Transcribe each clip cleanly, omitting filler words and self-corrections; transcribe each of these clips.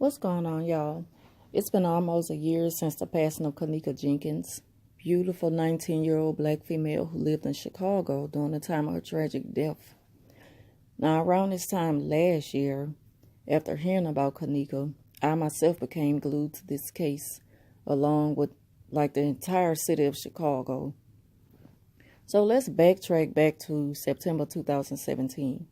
What's going on, y'all? It's been almost a year since the passing of Kenneka Jenkins, beautiful 19-year-old black female who lived in Chicago during the time of her tragic death. Now, around this time last year, after hearing about Kenneka, I myself became glued to this case, along with the entire city of Chicago. So let's backtrack back to September 2017.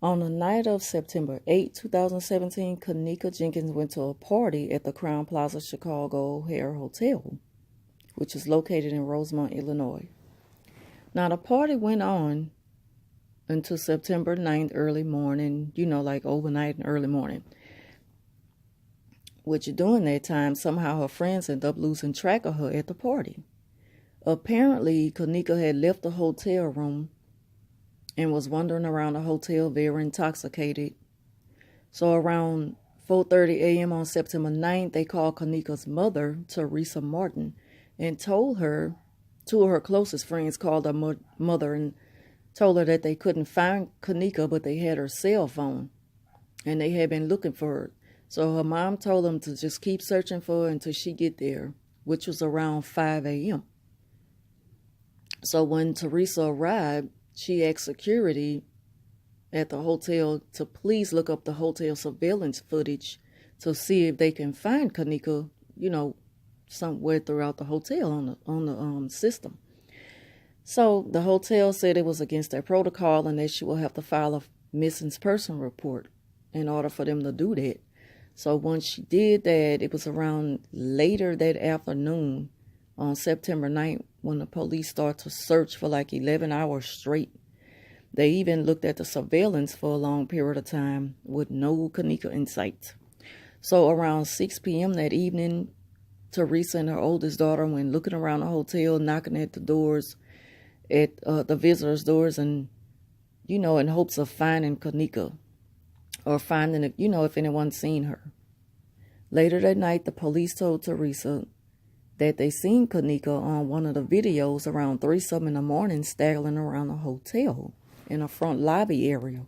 On the night of September 8, 2017, Kenneka Jenkins went to a party at the Crown Plaza Chicago O'Hare Hotel, which is located in Rosemont, Illinois. Now, the party went on until September 9th, early morning, like overnight and early morning. Which during that time, somehow her friends ended up losing track of her at the party. Apparently, Kenneka had left the hotel room and was wandering around the hotel very intoxicated. So around 4:30 a.m. on September 9th, they called Kenneka's mother, Teresa Martin, and told her, two of her closest friends called her mother and told her that they couldn't find Kenneka, but they had her cell phone, and they had been looking for her. So her mom told them to just keep searching for her until she get there, which was around 5 a.m. So when Teresa arrived, she asked security at the hotel to please look up the hotel surveillance footage to see if they can find Kenneka, somewhere throughout the hotel on the system. So the hotel said it was against their protocol and that she will have to file a missing person report in order for them to do that. So once she did that, it was around later that afternoon on September 9th when the police started to search for 11 hours straight. They even looked at the surveillance for a long period of time with no Kenneka in sight. So around 6 p.m. that evening, Teresa and her oldest daughter went looking around the hotel, knocking at the doors, at the visitors' doors, and, in hopes of finding Kenneka or finding, if anyone's seen her. Later that night, the police told Teresa that they seen Kenneka on one of the videos around 3-something in the morning staggering around the hotel in the front lobby area.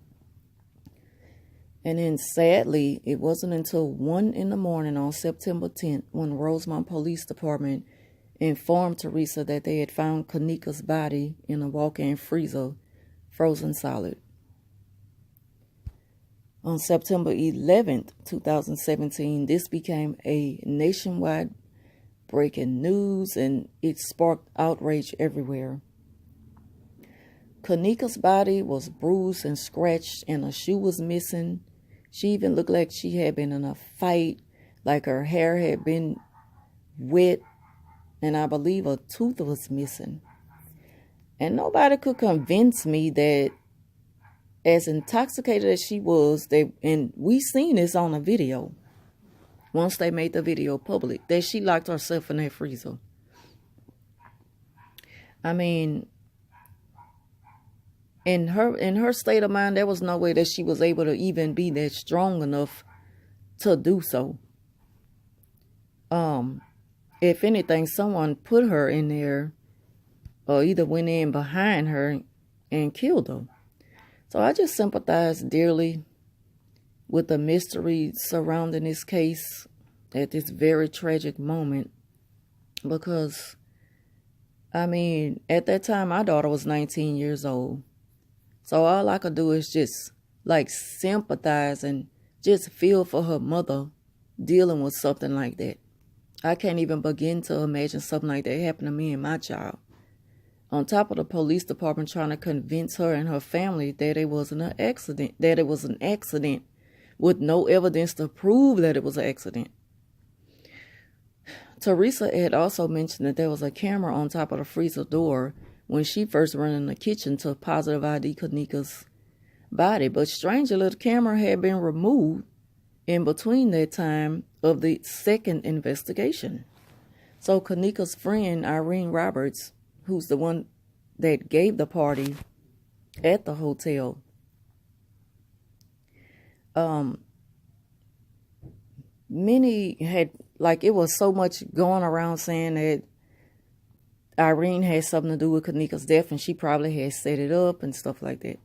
And then sadly, it wasn't until 1 in the morning on September 10th when Rosemont Police Department informed Teresa that they had found Kenneka's body in a walk-in freezer, frozen solid. On September 11th, 2017, this became a nationwide breaking news, and it sparked outrage everywhere. Kenneka's body was bruised and scratched, and a shoe was missing. She even looked like she had been in a fight, like her hair had been wet, and I believe a tooth was missing. And nobody could convince me that, as intoxicated as she was, and we seen this on a video, once they made the video public, that she locked herself in that freezer. I mean, in her state of mind, there was no way that she was able to even be that strong enough to do so. If anything, someone put her in there or either went in behind her and killed her. So I just sympathize dearly with the mystery surrounding this case at this very tragic moment, because, at that time, my daughter was 19 years old. So all I could do is just, sympathize and just feel for her mother dealing with something like that. I can't even begin to imagine something like that happened to me and my child. On top of the police department trying to convince her and her family that it wasn't an accident, with no evidence to prove that it was an accident. Teresa had also mentioned that there was a camera on top of the freezer door when she first ran in the kitchen to positive ID Kenneka's body. But strangely, the camera had been removed in between that time of the second investigation. So Kenneka's friend, Irene Roberts, who's the one that gave the party at the hotel, many had, it was so much going around saying that Irene had something to do with Kenneka's death and she probably had set it up and stuff like that.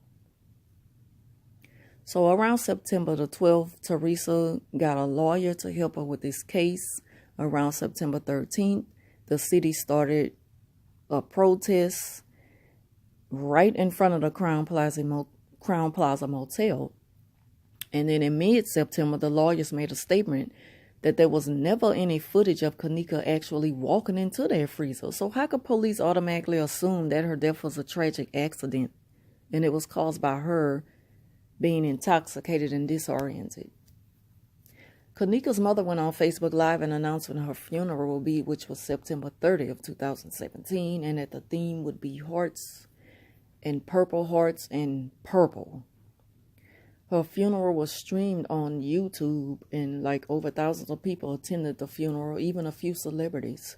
So around September the 12th, Teresa got a lawyer to help her with this case. Around September 13th, the city started a protest right in front of the Crown Plaza Motel. And then in mid-September, the lawyers made a statement that there was never any footage of Kenneka actually walking into their freezer. So how could police automatically assume that her death was a tragic accident and it was caused by her being intoxicated and disoriented? Kenneka's mother went on Facebook Live and announced when her funeral will be, which was September 30th, 2017, and that the theme would be hearts and purple hearts and purple. Her funeral was streamed on YouTube, and like over thousands of people attended the funeral, even a few celebrities.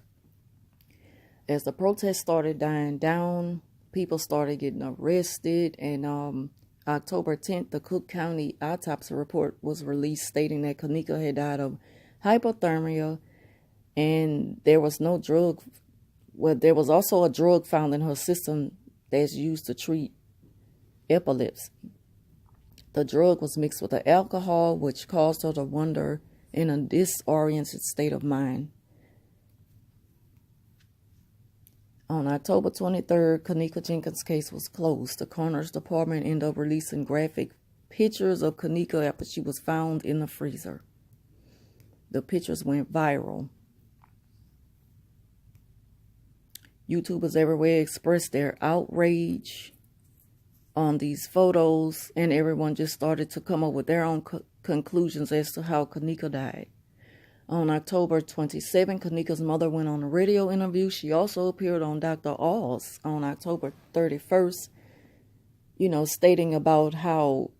As the protest started dying down, people started getting arrested, and October 10th, the Cook County autopsy report was released stating that Kenneka had died of hypothermia, and there was no drug. Well, there was also a drug found in her system that's used to treat epilepsy. The drug was mixed with the alcohol, which caused her to wander in a disoriented state of mind. On October 23rd, Kenneka Jenkins' case was closed. The coroner's department ended up releasing graphic pictures of Kenneka after she was found in the freezer. The pictures went viral. YouTubers everywhere expressed their outrage on these photos, and everyone just started to come up with their own conclusions as to how Kenneka died. On October 27, Kenneka's mother went on a radio interview. She also appeared on Dr. Oz on October 31st, stating about how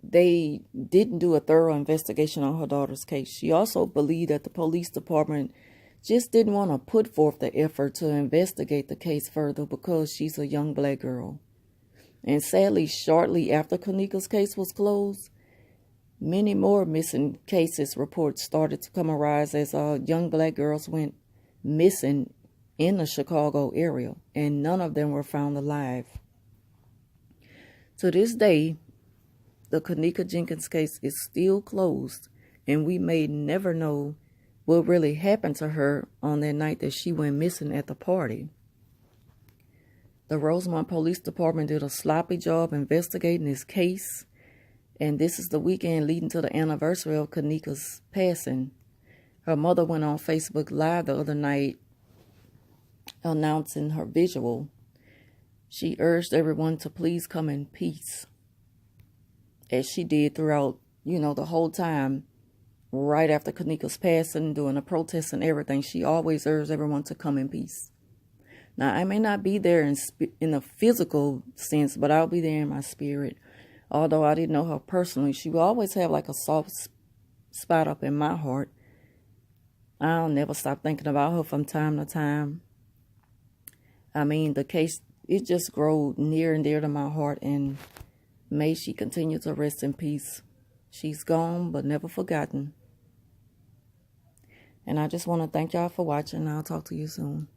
they didn't do a thorough investigation on her daughter's case. She also believed that the police department just didn't want to put forth the effort to investigate the case further because she's a young black girl. And sadly, shortly after Kenneka's case was closed, many more missing cases reports started to come arise as young black girls went missing in the Chicago area, and none of them were found alive. To this day, the Kenneka Jenkins case is still closed, and we may never know what really happened to her on that night that she went missing at the party. The Rosemont Police Department did a sloppy job investigating this case, and this is the weekend leading to the anniversary of Kenneka's passing. Her mother went on Facebook Live the other night announcing her visual. She urged everyone to please come in peace, as she did throughout, the whole time, right after Kenneka's passing, doing the protests and everything. She always urged everyone to come in peace. Now, I may not be there in a physical sense, but I'll be there in my spirit. Although I didn't know her personally, she will always have like a soft spot up in my heart. I'll never stop thinking about her from time to time. I mean, the case, it just grew near and dear to my heart, and may she continue to rest in peace. She's gone, but never forgotten. And I just want to thank y'all for watching. I'll talk to you soon.